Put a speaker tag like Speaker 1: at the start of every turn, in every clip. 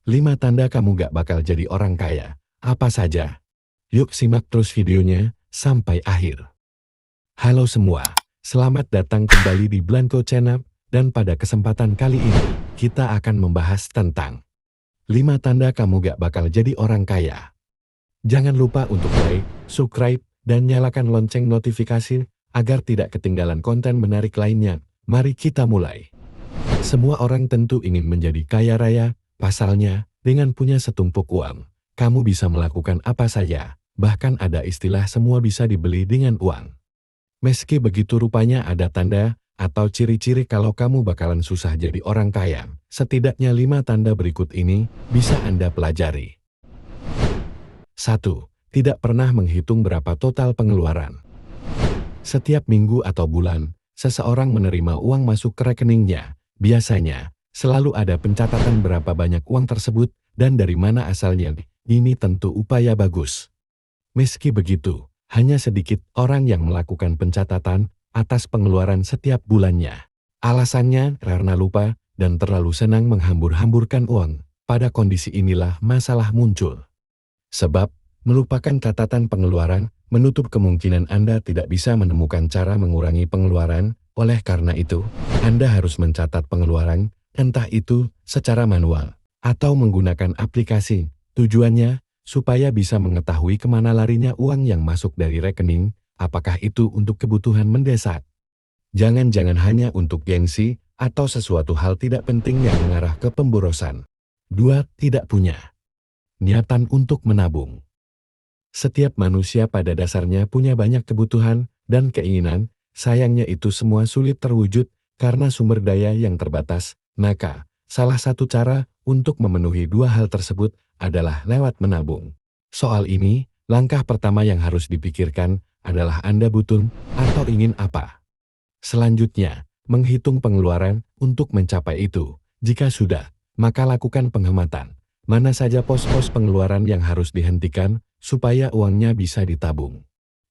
Speaker 1: 5 tanda kamu gak bakal jadi orang kaya. Apa saja? Yuk simak terus videonya sampai akhir. Halo semua, selamat datang kembali di Blanco Channel, dan pada kesempatan kali ini, kita akan membahas tentang 5 tanda kamu gak bakal jadi orang kaya. Jangan lupa untuk like, subscribe, dan nyalakan lonceng notifikasi agar tidak ketinggalan konten menarik lainnya. Mari kita mulai. Semua orang tentu ingin menjadi kaya raya. Pasalnya, dengan punya setumpuk uang, kamu bisa melakukan apa saja, bahkan ada istilah semua bisa dibeli dengan uang. Meski begitu rupanya ada tanda atau ciri-ciri kalau kamu bakalan susah jadi orang kaya. Setidaknya 5 tanda berikut ini bisa Anda pelajari. 1. Tidak pernah menghitung berapa total pengeluaran. Setiap minggu atau bulan, seseorang menerima uang masuk ke rekeningnya. Biasanya, selalu ada pencatatan berapa banyak uang tersebut dan dari mana asalnya. Ini tentu upaya bagus. Meski begitu, hanya sedikit orang yang melakukan pencatatan atas pengeluaran setiap bulannya. Alasannya karena lupa dan terlalu senang menghambur-hamburkan uang. Pada kondisi inilah masalah muncul. Sebab, melupakan catatan pengeluaran menutup kemungkinan Anda tidak bisa menemukan cara mengurangi pengeluaran. Oleh karena itu, Anda harus mencatat pengeluaran, entah itu secara manual atau menggunakan aplikasi. Tujuannya, supaya bisa mengetahui kemana larinya uang yang masuk dari rekening, apakah itu untuk kebutuhan mendesak. Jangan-jangan hanya untuk gengsi atau sesuatu hal tidak penting yang mengarah ke pemborosan. 2. Tidak punya niatan untuk menabung. Setiap manusia pada dasarnya punya banyak kebutuhan dan keinginan, sayangnya itu semua sulit terwujud karena sumber daya yang terbatas. Maka, salah satu cara untuk memenuhi dua hal tersebut adalah lewat menabung. Soal ini, langkah pertama yang harus dipikirkan adalah Anda butuh atau ingin apa. Selanjutnya, menghitung pengeluaran untuk mencapai itu. Jika sudah, maka lakukan penghematan. Mana saja pos-pos pengeluaran yang harus dihentikan supaya uangnya bisa ditabung.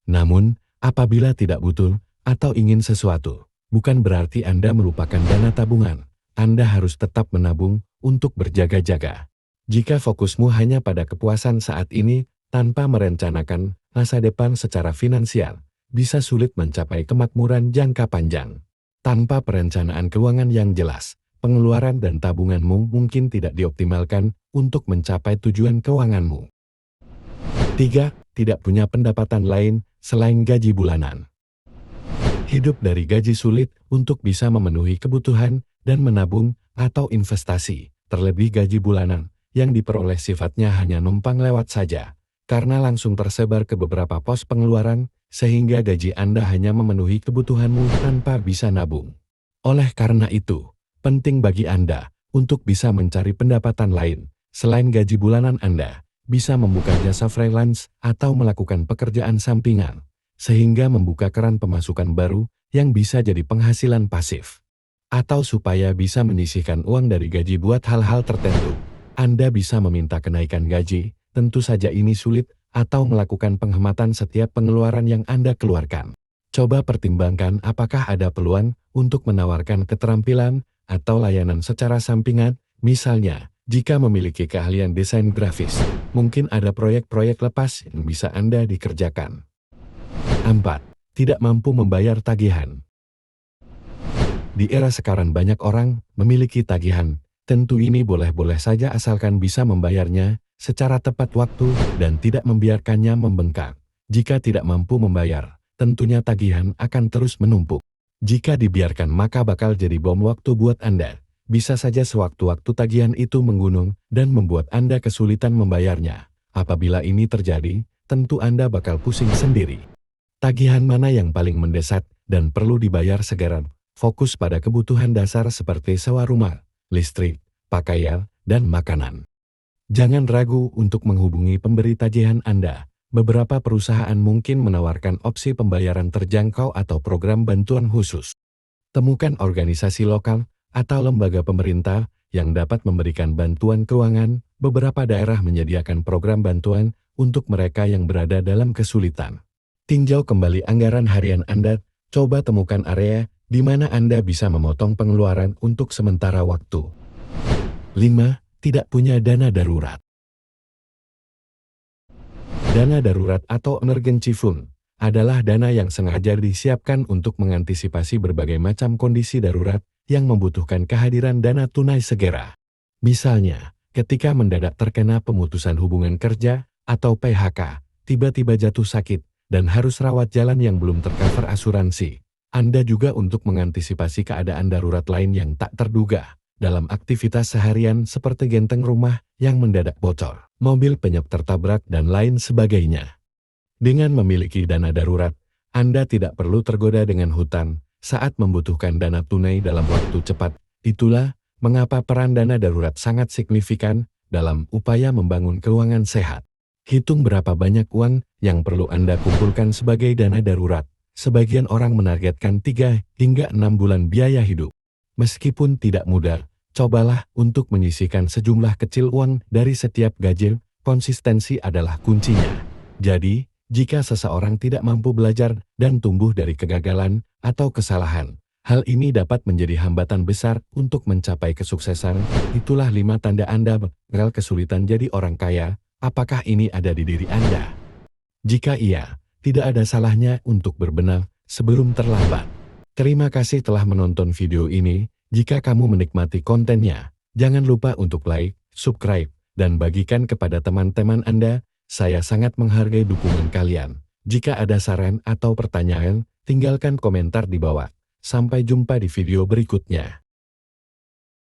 Speaker 1: Namun, apabila tidak butuh atau ingin sesuatu, bukan berarti Anda melupakan dana tabungan. Anda harus tetap menabung untuk berjaga-jaga. Jika fokusmu hanya pada kepuasan saat ini, tanpa merencanakan masa depan secara finansial, bisa sulit mencapai kemakmuran jangka panjang. Tanpa perencanaan keuangan yang jelas, pengeluaran dan tabunganmu mungkin tidak dioptimalkan untuk mencapai tujuan keuanganmu. 3. Tidak punya pendapatan lain selain gaji bulanan. Hidup dari gaji sulit untuk bisa memenuhi kebutuhan dan menabung atau investasi, terlebih gaji bulanan yang diperoleh sifatnya hanya numpang lewat saja, karena langsung tersebar ke beberapa pos pengeluaran, sehingga gaji Anda hanya memenuhi kebutuhanmu tanpa bisa nabung. Oleh karena itu, penting bagi Anda untuk bisa mencari pendapatan lain selain gaji bulanan Anda, bisa membuka jasa freelance atau melakukan pekerjaan sampingan, sehingga membuka keran pemasukan baru yang bisa jadi penghasilan pasif. Atau supaya bisa menyisihkan uang dari gaji buat hal-hal tertentu, Anda bisa meminta kenaikan gaji. Tentu saja ini sulit, atau melakukan penghematan setiap pengeluaran yang Anda keluarkan. Coba pertimbangkan apakah ada peluang untuk menawarkan keterampilan atau layanan secara sampingan. Misalnya, jika memiliki keahlian desain grafis, mungkin ada proyek-proyek lepas yang bisa Anda dikerjakan. 4. Tidak mampu membayar tagihan. Di era sekarang banyak orang memiliki tagihan. Tentu ini boleh-boleh saja asalkan bisa membayarnya secara tepat waktu dan tidak membiarkannya membengkak. Jika tidak mampu membayar, tentunya tagihan akan terus menumpuk. Jika dibiarkan maka bakal jadi bom waktu buat Anda. Bisa saja sewaktu-waktu tagihan itu menggunung dan membuat Anda kesulitan membayarnya. Apabila ini terjadi, tentu Anda bakal pusing sendiri. Tagihan mana yang paling mendesak dan perlu dibayar segera? Fokus pada kebutuhan dasar seperti sewa rumah, listrik, pakaian, dan makanan. Jangan ragu untuk menghubungi pemberi tagihan Anda. Beberapa perusahaan mungkin menawarkan opsi pembayaran terjangkau atau program bantuan khusus. Temukan organisasi lokal atau lembaga pemerintah yang dapat memberikan bantuan keuangan. Beberapa daerah menyediakan program bantuan untuk mereka yang berada dalam kesulitan. Tinjau kembali anggaran harian Anda. Coba temukan area di mana Anda bisa memotong pengeluaran untuk sementara waktu. 5. tidak punya dana darurat. Dana darurat atau emergency fund adalah dana yang sengaja disiapkan untuk mengantisipasi berbagai macam kondisi darurat yang membutuhkan kehadiran dana tunai segera. Misalnya, ketika mendadak terkena pemutusan hubungan kerja atau PHK, tiba-tiba jatuh sakit, dan harus rawat jalan yang belum tercover asuransi. Anda juga untuk mengantisipasi keadaan darurat lain yang tak terduga dalam aktivitas seharian seperti genteng rumah yang mendadak bocor, mobil penyok tertabrak, dan lain sebagainya. Dengan memiliki dana darurat, Anda tidak perlu tergoda dengan hutang saat membutuhkan dana tunai dalam waktu cepat. Itulah mengapa peran dana darurat sangat signifikan dalam upaya membangun keuangan sehat. Hitung berapa banyak uang yang perlu Anda kumpulkan sebagai dana darurat. Sebagian orang menargetkan 3 hingga 6 bulan biaya hidup. Meskipun tidak mudah, cobalah untuk menyisihkan sejumlah kecil uang dari setiap gaji. Konsistensi adalah kuncinya. Jadi, jika seseorang tidak mampu belajar dan tumbuh dari kegagalan atau kesalahan, hal ini dapat menjadi hambatan besar untuk mencapai kesuksesan. Itulah 5 tanda Anda bakal kesulitan jadi orang kaya. Apakah ini ada di diri Anda? Jika iya, tidak ada salahnya untuk berbenah sebelum terlambat. Terima kasih telah menonton video ini. Jika kamu menikmati kontennya, jangan lupa untuk like, subscribe, dan bagikan kepada teman-teman Anda. Saya sangat menghargai dukungan kalian. Jika ada saran atau pertanyaan, tinggalkan komentar di bawah. Sampai jumpa di video berikutnya.